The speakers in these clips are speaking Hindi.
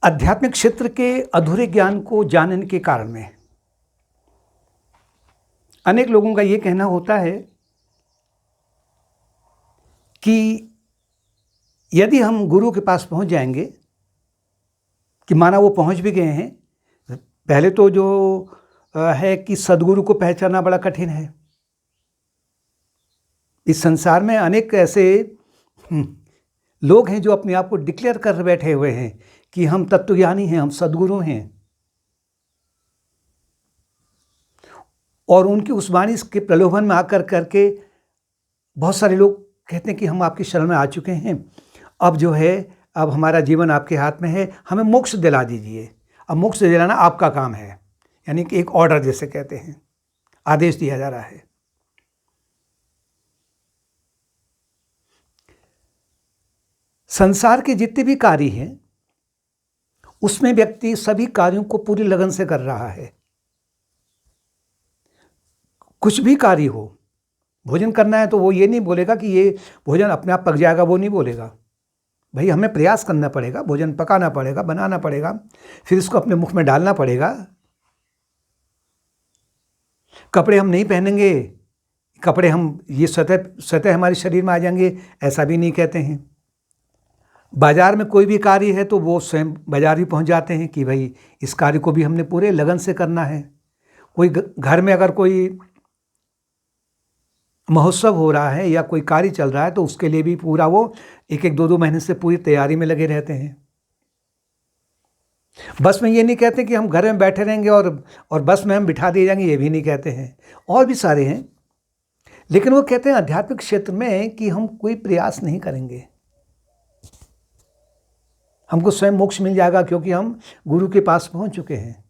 आध्यात्मिक क्षेत्र के अधूरे ज्ञान को जानने के कारण में अनेक लोगों का ये कहना होता है कि यदि हम गुरु के पास पहुंच जाएंगे, कि माना वो पहुंच भी गए हैं, पहले तो जो है कि सद्गुरु को पहचानना बड़ा कठिन है। इस संसार में अनेक ऐसे लोग हैं जो अपने आप को डिक्लेयर कर बैठे हुए हैं कि हम तत्वज्ञानी हैं, हम सद्गुरु हैं, और उनकी उस वाणी के प्रलोभन में आकर करके बहुत सारे लोग कहते हैं कि हम आपकी शरण में आ चुके हैं, अब जो है अब हमारा जीवन आपके हाथ में है, हमें मोक्ष दिला दीजिए। अब मोक्ष दिलाना आपका काम है, यानी कि एक ऑर्डर जैसे कहते हैं, आदेश दिया जा रहा है। संसार के जितने भी कार्य हैं उसमें व्यक्ति सभी कार्यों को पूरी लगन से कर रहा है। कुछ भी कार्य हो, भोजन करना है तो वो ये नहीं बोलेगा कि ये भोजन अपने आप पक जाएगा, वो नहीं बोलेगा। भाई हमें प्रयास करना पड़ेगा, भोजन पकाना पड़ेगा, बनाना पड़ेगा, फिर इसको अपने मुख में डालना पड़ेगा। कपड़े हम नहीं पहनेंगे, कपड़े हम ये स्वतः हमारे शरीर में आ जाएंगे, ऐसा भी नहीं कहते हैं। बाजार में कोई भी कार्य है तो वो स्वयं बाजार भी पहुंच जाते हैं कि भाई इस कार्य को भी हमने पूरे लगन से करना है। कोई घर में अगर कोई महोत्सव हो रहा है या कोई कार्य चल रहा है तो उसके लिए भी पूरा वो 1-2 महीने से पूरी तैयारी में लगे रहते हैं। बस में ये नहीं कहते कि हम घर में बैठे रहेंगे और बस में हम बिठा दिए जाएंगे, ये भी नहीं कहते हैं। और भी सारे हैं, लेकिन वो कहते हैं आध्यात्मिक क्षेत्र में कि हम कोई प्रयास नहीं करेंगे, हमको स्वयं मोक्ष मिल जाएगा क्योंकि हम गुरु के पास पहुंच चुके हैं।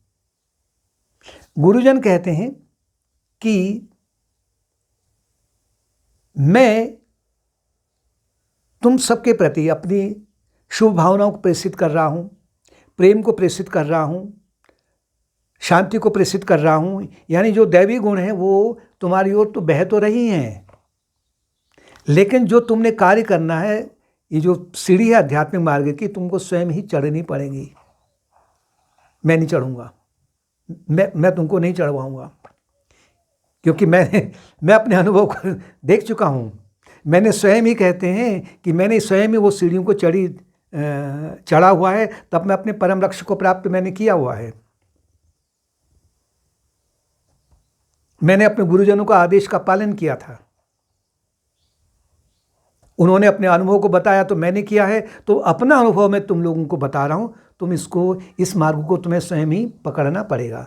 गुरुजन कहते हैं कि मैं तुम सबके प्रति अपनी शुभ भावनाओं को प्रेषित कर रहा हूं, प्रेम को प्रेषित कर रहा हूं, शांति को प्रेषित कर रहा हूं। यानी जो दैवी गुण हैं वो तुम्हारी ओर तो बह तो रही हैं, लेकिन जो तुमने कार्य करना है, ये जो सीढ़ी है आध्यात्मिक मार्ग की, तुमको स्वयं ही चढ़नी पड़ेगी। मैं नहीं चढ़ूंगा, मैं तुमको नहीं चढ़वाऊंगा, क्योंकि मैं अपने अनुभव को देख चुका हूँ। मैंने स्वयं ही, कहते हैं कि मैंने स्वयं ही वो सीढ़ियों को चढ़ा हुआ है, तब मैं अपने परम लक्ष्य को प्राप्त मैंने किया हुआ है। मैंने अपने गुरुजनों का आदेश का पालन किया था, उन्होंने अपने अनुभव को बताया तो मैंने किया है, तो अपना अनुभव मैं तुम लोगों को बता रहा हूँ। तुम इस मार्ग को तुम्हें स्वयं ही पकड़ना पड़ेगा।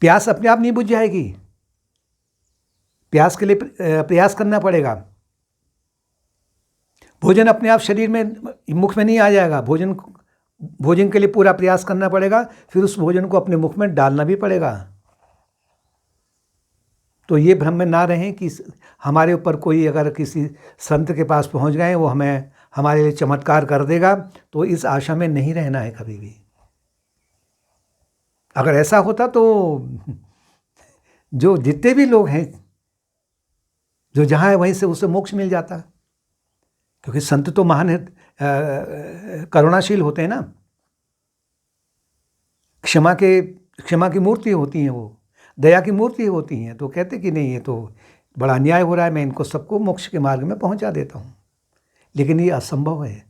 प्यास अपने आप नहीं बुझ जाएगी, प्यास के लिए प्रयास करना पड़ेगा। भोजन अपने आप शरीर में, मुख में नहीं आ जाएगा, भोजन के लिए पूरा प्रयास करना पड़ेगा, फिर उस भोजन को अपने मुख में डालना भी पड़ेगा। तो ये भ्रम में ना रहें कि हमारे ऊपर कोई अगर किसी संत के पास पहुंच गए वो हमारे लिए चमत्कार कर देगा, तो इस आशा में नहीं रहना है कभी भी। अगर ऐसा होता तो जो जितने भी लोग हैं, जो जहाँ है वहीं से उसे मोक्ष मिल जाता, क्योंकि संत तो महान करुणाशील होते हैं ना, क्षमा की मूर्ति होती हैं, वो दया की मूर्ति होती हैं। तो कहते कि नहीं, ये तो बड़ा अन्याय हो रहा है, मैं इनको सबको मोक्ष के मार्ग में पहुंचा देता हूं, लेकिन ये असंभव है।